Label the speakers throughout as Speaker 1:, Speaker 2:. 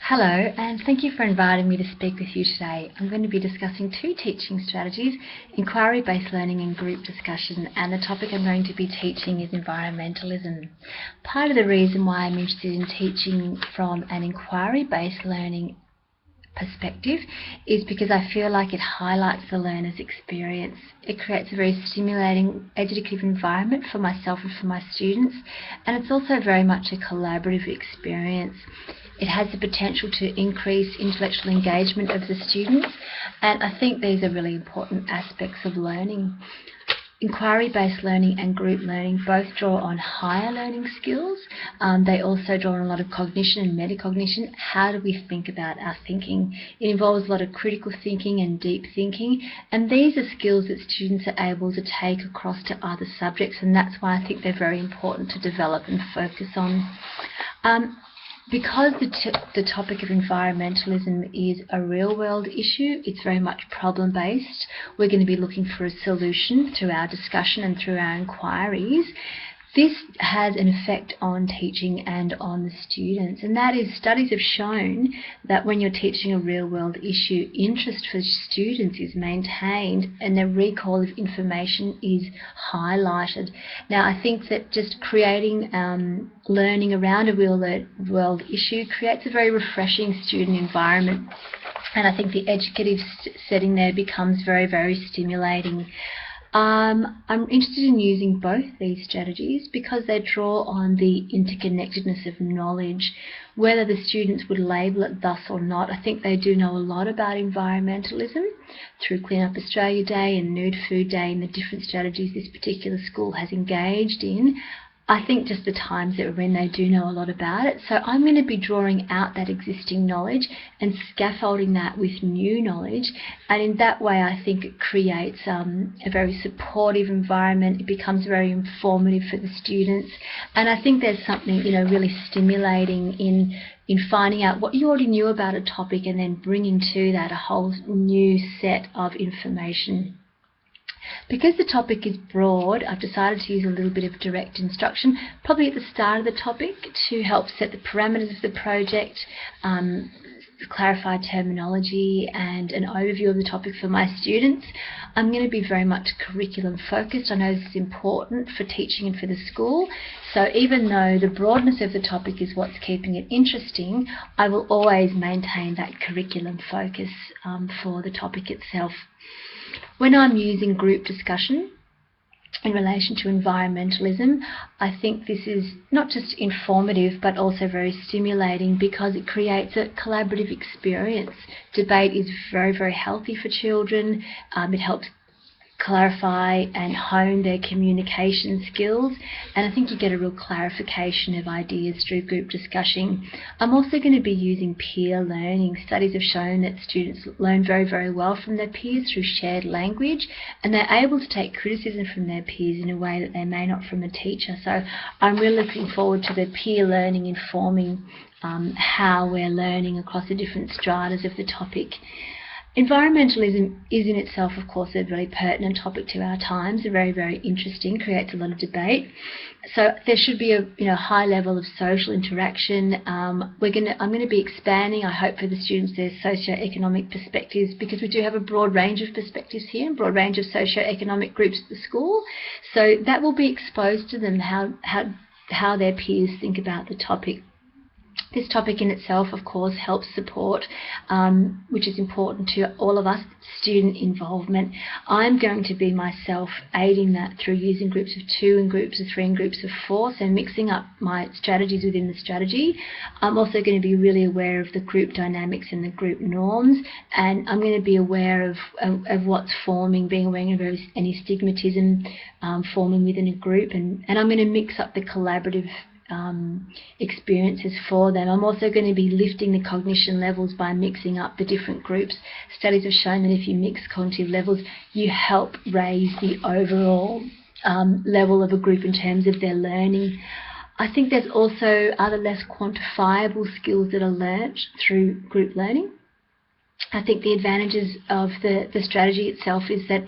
Speaker 1: Hello, and thank you for inviting me to speak with you today. I'm going to be discussing two teaching strategies, inquiry-based learning and group discussion, and the topic I'm going to be teaching is environmentalism. Part of the reason why I'm interested in teaching from an inquiry-based learning perspective is because I feel like it highlights the learner's experience. It creates a very stimulating educative environment for myself and for my students, and it's also very much a collaborative experience. It has the potential to increase intellectual engagement of the students, and I think these are really important aspects of learning. Inquiry-based learning and group learning both draw on higher learning skills. They also draw on a lot of cognition and metacognition. How do we think about our thinking? It involves a lot of critical thinking and deep thinking, and these are skills that students are able to take across to other subjects, and that's why I think they're very important to develop and focus on. Because the topic of environmentalism is a real-world issue, it's very much problem-based. We're going to be looking for a solution through our discussion and through our inquiries. This has an effect on teaching and on the students, and that is studies have shown that when you're teaching a real-world issue, interest for students is maintained and their recall of information is highlighted. Now, I think that just creating learning around a real-world issue creates a very refreshing student environment, and I think the educative setting there becomes very, very stimulating. I'm interested in using both these strategies because they draw on the interconnectedness of knowledge. Whether the students would label it thus or not, I think they do know a lot about environmentalism through Clean Up Australia Day and Nude Food Day and the different strategies this particular school has engaged in. I think just the times that we're in, they do know a lot about it. So I'm going to be drawing out that existing knowledge and scaffolding that with new knowledge. And in that way, I think it creates a very supportive environment. It becomes very informative for the students. And I think there's something, really stimulating in finding out what you already knew about a topic and then bringing to that a whole new set of information. Because the topic is broad, I've decided to use a little bit of direct instruction, probably at the start of the topic, to help set the parameters of the project, clarify terminology and an overview of the topic for my students. I'm going to be very much curriculum focused. I know this is important for teaching and for the school. So even though the broadness of the topic is what's keeping it interesting, I will always maintain that curriculum focus for the topic itself. When I'm using group discussion in relation to environmentalism, I think this is not just informative but also very stimulating because it creates a collaborative experience. Debate is very, very healthy for children. It helps clarify and hone their communication skills, and I think you get a real clarification of ideas through group discussion. I'm also going to be using peer learning. Studies have shown that students learn very, very well from their peers through shared language, and they're able to take criticism from their peers in a way that they may not from a teacher. So I'm really looking forward to the peer learning informing how we're learning across the different stratas of the topic. Environmentalism is in itself, of course, a really pertinent topic to our times, very, very interesting, creates a lot of debate. So there should be a high level of social interaction. I'm going to be expanding, I hope, for the students their socio-economic perspectives, because we do have a broad range of perspectives here, a broad range of socio-economic groups at the school. So that will be exposed to them, how their peers think about the topic. This topic in itself, of course, helps support, which is important to all of us, student involvement. I'm going to be myself aiding that through using groups of 2 and groups of 3 and groups of 4, so mixing up my strategies within the strategy. I'm also going to be really aware of the group dynamics and the group norms, and I'm going to be aware of what's forming, being aware of any stigmatism forming within a group, and I'm going to mix up the collaborative experiences for them. I'm also going to be lifting the cognition levels by mixing up the different groups. Studies have shown that if you mix cognitive levels, you help raise the overall level of a group in terms of their learning. I think there's also other less quantifiable skills that are learnt through group learning. I think the advantages of the strategy itself is that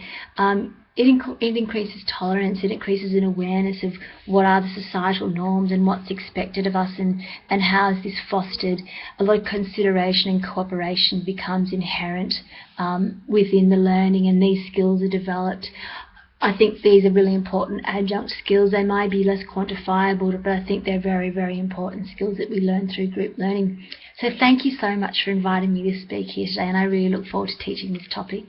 Speaker 1: it increases tolerance, it increases an awareness of what are the societal norms and what's expected of us, and how is this fostered. A lot of consideration and cooperation becomes inherent within the learning, and these skills are developed. I think these are really important adjunct skills. They might be less quantifiable, but I think they're very, very important skills that we learn through group learning. So thank you so much for inviting me to speak here today, and I really look forward to teaching this topic.